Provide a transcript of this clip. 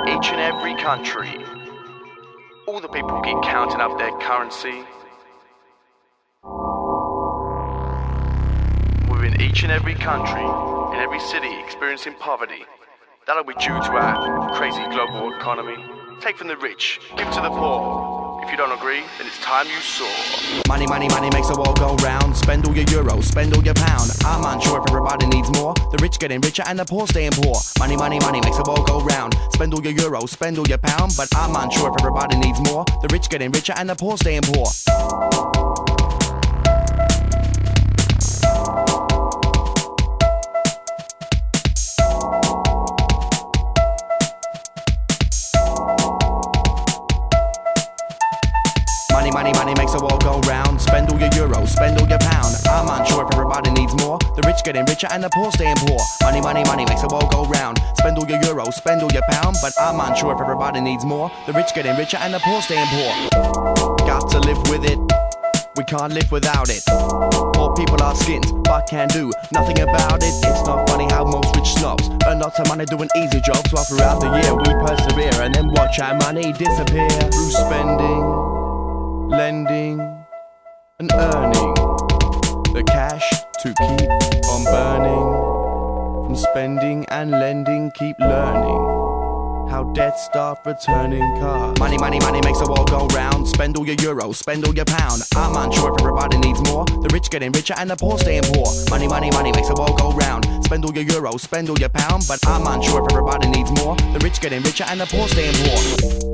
each and every country. All the people keep counting up their currency. Within each and every country, in every city experiencing poverty, that'll be due to our crazy global economy. Take from the rich, give to the poor. If you don't agree, then it's time you saw. Money, money, money makes the world go round. Spend all your euros, spend all your pound. I'm unsure if everybody needs more. The rich getting richer and the poor staying poor. Money, money, money makes the world go round. Spend all your euros, spend all your pound. But I'm unsure if everybody needs more. The rich getting richer and the poor staying poor. Money, money, money makes the world go round. Spend all your euros, spend all your pound. I'm unsure if everybody needs more. The rich getting richer and the poor staying poor. Money, money, money makes the world go round. Spend all your euros, spend all your pound. But I'm unsure if everybody needs more. The rich getting richer and the poor staying poor. Got to live with it. We can't live without it. Poor people are skins, but can do nothing about it. It's not funny how most rich snobs earn lots of money doing easy jobs, while throughout the year we persevere and then watch our money disappear through spending, lending and earning the cash to keep on burning. From spending and lending, keep learning how debts start returning cars. Money, money, money makes the world go round. Spend all your euros, spend all your pound. I'm unsure if everybody needs more. The rich getting richer and the poor staying poor. Money, money, money makes the world go round. Spend all your euros, spend all your pound. But I'm unsure if everybody needs more. The rich getting richer and the poor staying poor.